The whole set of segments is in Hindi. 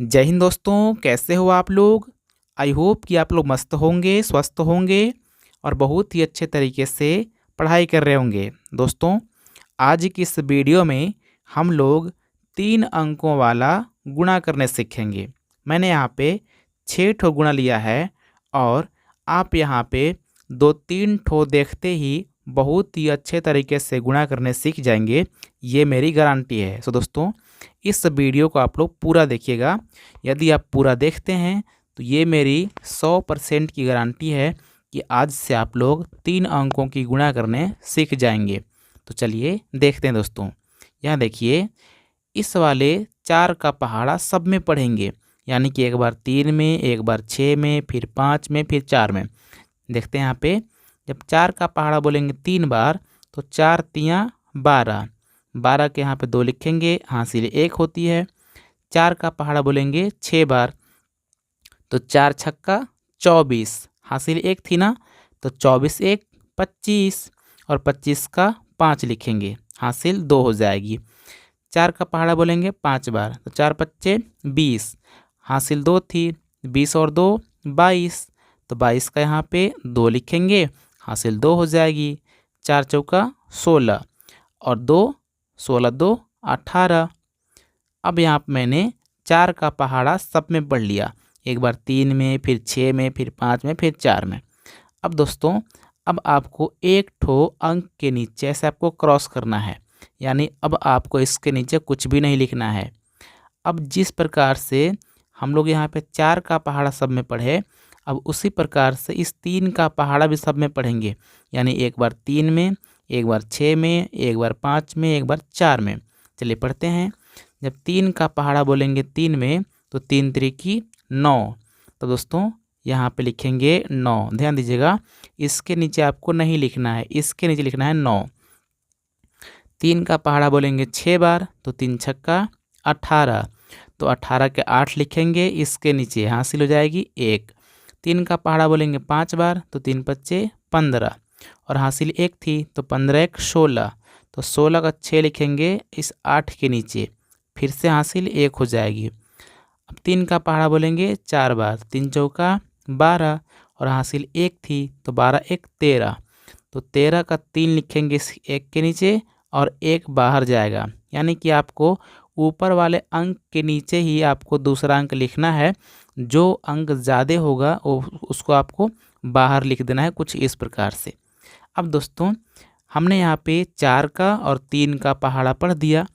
जय हिंद दोस्तों, कैसे हो आप लोग। आई होप कि आप लोग मस्त होंगे, स्वस्थ होंगे और बहुत ही अच्छे तरीके से पढ़ाई कर रहे होंगे। दोस्तों, आज की इस वीडियो में हम लोग 3 अंकों वाला गुणा करने सीखेंगे। मैंने यहाँ पे 6 ठो गुणा लिया है और आप यहाँ पे 2-3 ठो देखते ही बहुत ही अच्छे तरीके से गुणा करने सीख जाएंगे, ये मेरी गारंटी है। सो दोस्तों, इस वीडियो को आप लोग पूरा देखिएगा। यदि आप पूरा देखते हैं तो ये मेरी 100% की गारंटी है कि आज से आप लोग 3 अंकों की गुणा करने सीख जाएंगे। तो चलिए देखते हैं दोस्तों। यहाँ देखिए, इस वाले 4 का पहाड़ा सब में पढ़ेंगे, यानी कि एक बार 3 में, एक बार 6 में, फिर 5 में, फिर 4 में। देखते हैं यहाँ पे, जब 4 का पहाड़ा बोलेंगे 3 बार तो 4 तियाँ 12, 12 के यहाँ पे 2 लिखेंगे, हासिल 1 होती है। 4 का पहाड़ा बोलेंगे 6 बार तो 4 छक्का 24, हासिल 1 थी ना, तो 24 1 25 और 25 का 5 लिखेंगे, हासिल 2 हो जाएगी। 4 का पहाड़ा बोलेंगे 5 बार तो 4 पच्चे 20, हासिल 2 थी, 20 और 2 22, तो 22 का यहाँ पे 2 लिखेंगे, हासिल 2 हो जाएगी। 4 चौका 16 और 2 16 2 18। अब यहाँ पे मैंने 4 का पहाड़ा सब में पढ़ लिया, एक बार 3 में, फिर 6 में, फिर 5 में, फिर 4 में। अब दोस्तों, अब आपको एक ठो अंक के नीचे ऐसे आपको क्रॉस करना है, यानी अब आपको इसके नीचे कुछ भी नहीं लिखना है। अब जिस प्रकार से हम लोग यहाँ पे 4 का पहाड़ा सब में पढ़े, अब उसी प्रकार से इस 3 का पहाड़ा भी सब में पढ़ेंगे, यानी एक बार 3 में, एक बार 6 में, एक बार 5 में, एक बार 4 में। चलिए पढ़ते हैं। जब 3 का पहाड़ा बोलेंगे 3 में तो 3 त्रिकी 9, तो दोस्तों यहाँ पे लिखेंगे 9। ध्यान दीजिएगा, इसके नीचे आपको नहीं लिखना है, इसके नीचे लिखना है 9। 3 का पहाड़ा बोलेंगे 6 बार तो 3 छक्का 18, तो 18 के 8 लिखेंगे, इसके नीचे हासिल हो जाएगी 1। 3 का पहाड़ा बोलेंगे 5 बार तो 3 पच्चे 15 और हासिल 1 थी, तो 15 1 16, तो 16 का 6 लिखेंगे इस 8 के नीचे, फिर से हासिल 1 हो जाएगी। अब 3 का पहाड़ा बोलेंगे 4 बार, 3 चौका 12 और हासिल 1 थी, तो 12 1 13, तो 13 का 3 लिखेंगे इस 1 के नीचे और 1 बाहर जाएगा, यानी कि आपको ऊपर वाले अंक के नीचे ही आपको दूसरा अंक लिखना है। जो अंक ज़्यादा होगा वो उसको आपको बाहर लिख देना है, कुछ इस प्रकार से। अब दोस्तों, हमने यहाँ पे 4 का और 3 का पहाड़ा पढ़ दिया,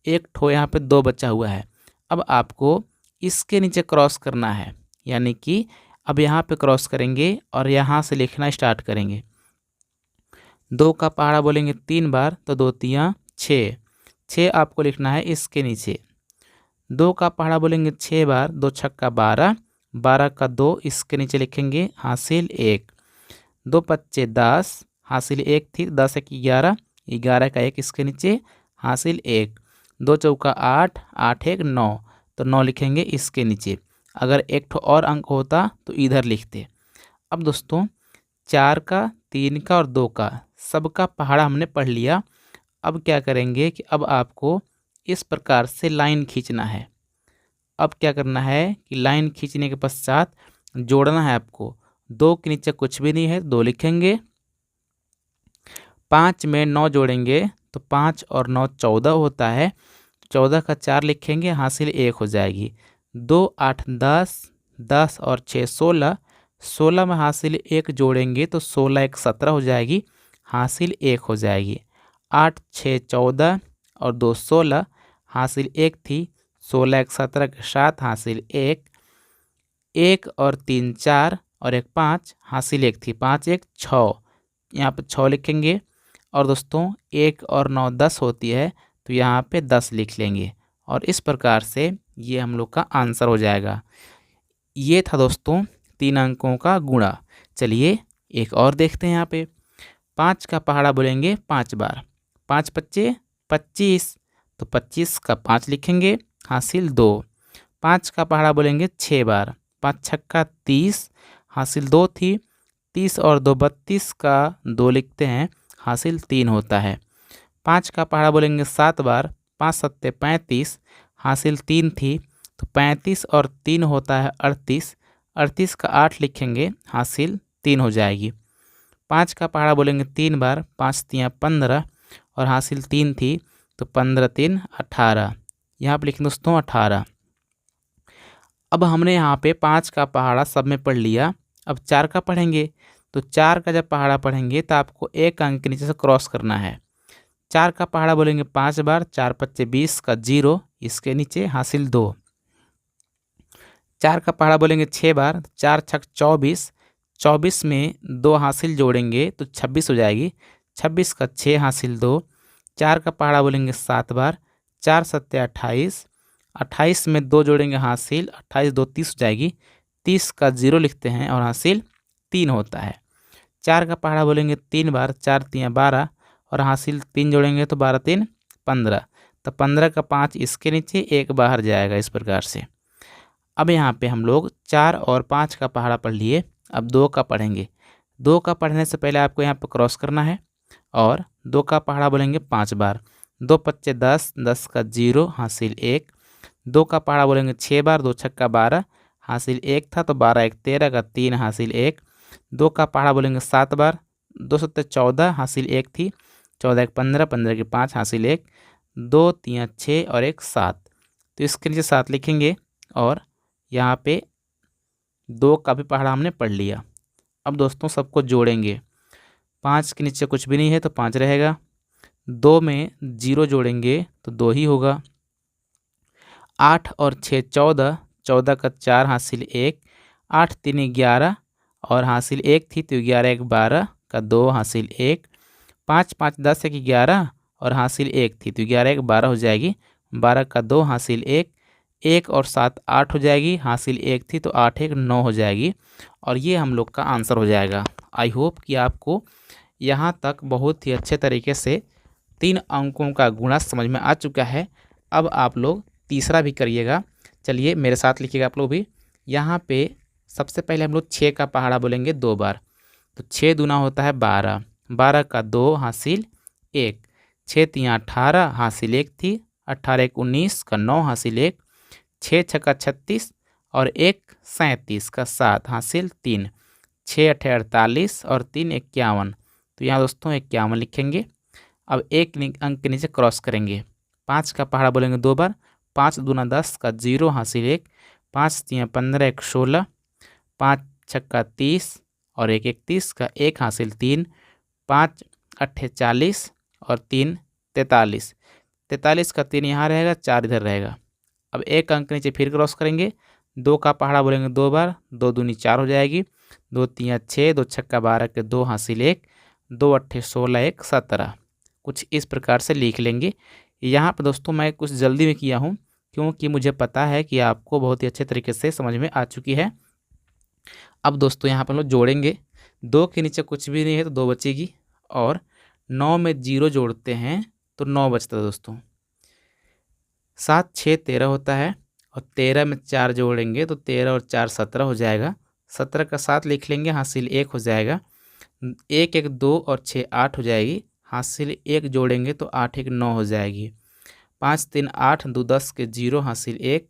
एक ठो यहाँ पे 2 बचा हुआ है। अब आपको इसके नीचे क्रॉस करना है, यानी कि अब यहाँ पे क्रॉस करेंगे और यहाँ से लिखना स्टार्ट करेंगे। 2 का पहाड़ा बोलेंगे 3 बार तो 2 तियाँ 6, 6 आपको लिखना है इसके नीचे। 2 का पहाड़ा बोलेंगे 6 बार, 2 छक्का 12, 12 का 2 इसके नीचे लिखेंगे, हासिल 1। 2 पच्चे 10, हासिल 1 थी, 10 1 11, 11 का 1 इसके नीचे, हासिल 1। 2 चौका 8, 8 1 9, तो 9 लिखेंगे इसके नीचे। अगर एक ठो और अंक होता तो इधर लिखते। अब दोस्तों, 4 का, 3 का और 2 का सबका पहाड़ा हमने पढ़ लिया। अब क्या करेंगे कि अब आपको इस प्रकार से लाइन खींचना है। अब क्या करना है कि लाइन खींचने के पश्चात जोड़ना है आपको। 2 के नीचे कुछ भी नहीं है, 2 लिखेंगे। 5 में 9 जोड़ेंगे तो 5 और 9 14 होता है, 14 का 4 लिखेंगे, हासिल 1 हो जाएगी। 2 8 10, 10 और 6 16, 16 में हासिल 1 जोड़ेंगे तो 16 1 17 हो जाएगी, हासिल 1 हो जाएगी। 8 6 14 और 2 16, हासिल 1 थी, 16 1 17 के साथ हासिल 1, 1 और 3 4 और 1 5, हासिल 1 थी, 5 1 6, यहाँ पे 6 लिखेंगे। और दोस्तों, 1 और 9 10 होती है, तो यहाँ पे 10 लिख लेंगे और इस प्रकार से ये हम लोग का आंसर हो जाएगा। ये था दोस्तों 3 अंकों का गुणा। चलिए एक और देखते हैं। यहाँ पे 5 का पहाड़ा बोलेंगे 5 बार, 5 पच्चे 25, तो 25 का 5 लिखेंगे, हासिल 2। 5 का पहाड़ा बोलेंगे 6 बार, 5 छक्का 30, हासिल 2 थी, 30 और 2 32 का 2 लिखते हैं, हासिल 3 होता है। 5 का पहाड़ा बोलेंगे 7 बार, 5 सत्ते 35, हासिल 3 थी, तो 35 और 3 होता है 38, 38 का 8 लिखेंगे, हासिल 3 हो जाएगी। 5 का पहाड़ा बोलेंगे 3 बार, 5 तियाँ 15 और हासिल 3 थी, तो 15 3 18, यहाँ पर लिखेंगे दोस्तों 18। अब हमने यहाँ पे 5 का पहाड़ा सब में पढ़ लिया, अब 4 का पढ़ेंगे। तो 4 का जब पहाड़ा पढ़ेंगे तो आपको एक अंक के नीचे से क्रॉस करना है। 4 का पहाड़ा बोलेंगे 5 बार, 4 पच्चे 20 का 0, इसके नीचे हासिल 2। 4 का पहाड़ा बोलेंगे 6 बार, 4 छक 24, 24 में 2 हासिल जोड़ेंगे तो 26 हो जाएगी, 26 का 6 हासिल 2। 4 का पहाड़ा बोलेंगे 7 बार, 4 सत्ते 28, 28 में 2 जोड़ेंगे हासिल, 28 2 30 हो जाएगी, 30 का 0 लिखते हैं और हासिल 3 होता है। 4 का पहाड़ा बोलेंगे 3 बार, 4 तियाँ 12 और हासिल 3 जोड़ेंगे तो 12 3 15, तो 15 का 5 इसके नीचे, 1 बाहर जाएगा इस प्रकार से। अब यहाँ पे हम लोग 4 और 5 का पहाड़ा पढ़ लिए, अब 2 का पढ़ेंगे। 2 का पढ़ने से पहले आपको यहाँ पर क्रॉस करना है और 2 का पहाड़ा बोलेंगे 5 बार, 2 पच्चे 10, 10 का 0 हासिल 1। 2 का पहाड़ा बोलेंगे 6 बार, 2 छक्का 12 हासिल 1 था, तो 12 1 13 का 3 हासिल 1। 2 का पहाड़ा बोलेंगे 7 बार, 2 सत्ते 14 हासिल 1 थी, 14 1 15, 15 के 5 हासिल 1, 2 3 6 और 1 7, तो इसके नीचे 7 लिखेंगे और यहाँ पे 2 का भी पहाड़ा हमने पढ़ लिया। अब दोस्तों सबको जोड़ेंगे, 5 के नीचे कुछ भी नहीं है तो 5 रहेगा, 2 में 0 जोड़ेंगे तो 2 ही होगा, 8 और 6 14, 14 का 4 हासिल 1, 8 3 11 और हासिल 1 थी, तो 11 1 12 का 2 हासिल 1, 5 5 10 1 11 और हासिल 1 थी, तो 11 1 12 हो जाएगी, 12 का 2 हासिल 1, 1 और 7 8 हो जाएगी, हासिल 1 थी, तो 8 1 9 हो जाएगी और ये हम लोग का आंसर हो जाएगा। आई होप कि आपको यहाँ तक बहुत ही अच्छे तरीके से 3 अंकों का गुणा समझ में आ चुका है। अब आप लोग तीसरा भी करिएगा, चलिए मेरे साथ लिखिएगा आप लोग भी। यहाँ पे सबसे पहले हम लोग 6 का पहाड़ा बोलेंगे 2 बार, तो 6 दूना होता है 12, 12 का 2 हासिल 1, 6 तियाँ 18 हासिल 1 थी, 18 1 19 का 9 हासिल 1, 6 छक्का 36 और 1 37 का 7 हासिल 3, 6 8 48 और 3 51, तो यहाँ दोस्तों 51 लिखेंगे। अब एक अंक के नीचे क्रॉस करेंगे। 5 का पहाड़ा बोलेंगे 2 बार, 5 दूना 10 का 0 हासिल 1, 5 तियाँ 15 1 16, 5 छक्का 30 और 1 31 का 1 हासिल 3, 5 8 40 और 3 43, 43 का 3 यहाँ रहेगा, 4 इधर रहेगा। अब एक अंक नीचे फिर क्रॉस करेंगे। 2 का पहाड़ा बोलेंगे 2 बार, 2 दूनी 4 हो जाएगी, 2 तियाँ 6, 2 छक्का 12 के 2 हासिल 1, 2 अट्ठे 16 1 17, कुछ इस प्रकार से लिख लेंगे। यहाँ पर दोस्तों मैं कुछ जल्दी में किया हूँ क्योंकि मुझे पता है कि आपको बहुत ही अच्छे तरीके से समझ में आ चुकी है। अब दोस्तों यहाँ पर हम लोग जोड़ेंगे, 2 के नीचे कुछ भी नहीं है तो 2 बचेगी और 9 में 0 जोड़ते हैं तो 9 बचता है दोस्तों। 7 6 13 होता है और 13 में 4 जोड़ेंगे तो 13 और 4 17 हो जाएगा, 17 का 7 लिख लेंगे, हासिल 1 हो जाएगा, 1 1 2 और 6 8 हो जाएगी, हासिल 1 जोड़ेंगे तो 8 1 9 हो जाएगी, 5 3 8 2 10 के 0 हासिल 1,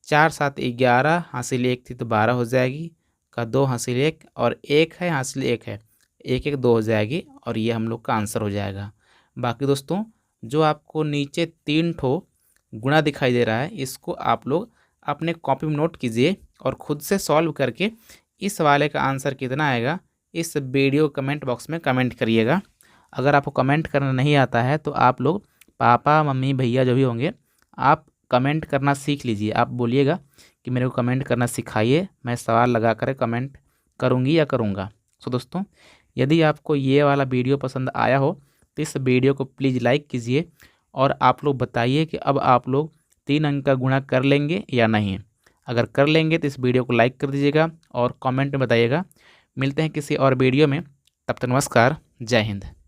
4 7 11 हासिल 1 थी तो 12 हो जाएगी, का 2 हासिल 1 और 1 है हासिल 1 है, 1 1 2 हो जाएगी और ये हम लोग का आंसर हो जाएगा। बाकी दोस्तों जो आपको नीचे 3 ठो गुणा दिखाई दे रहा है, इसको आप लोग अपने कॉपी में नोट कीजिए और ख़ुद से सॉल्व करके इस वाले का आंसर कितना आएगा इस वीडियो कमेंट बॉक्स में कमेंट करिएगा। अगर आपको कमेंट करना नहीं आता है तो आप लोग पापा मम्मी भैया जो भी होंगे आप कमेंट करना सीख लीजिए। आप बोलिएगा कि मेरे को कमेंट करना सिखाइए, मैं सवाल लगा कर कमेंट करूँगी या करूँगा। सो दोस्तों यदि आपको ये वाला वीडियो पसंद आया हो तो इस वीडियो को प्लीज़ लाइक कीजिए और आप लोग बताइए कि अब आप लोग 3 अंक का गुणा कर लेंगे या नहीं। अगर कर लेंगे तो इस वीडियो को लाइक कर दीजिएगा और कमेंट में बताइएगा। मिलते हैं किसी और वीडियो में, तब तक नमस्कार, जय हिंद।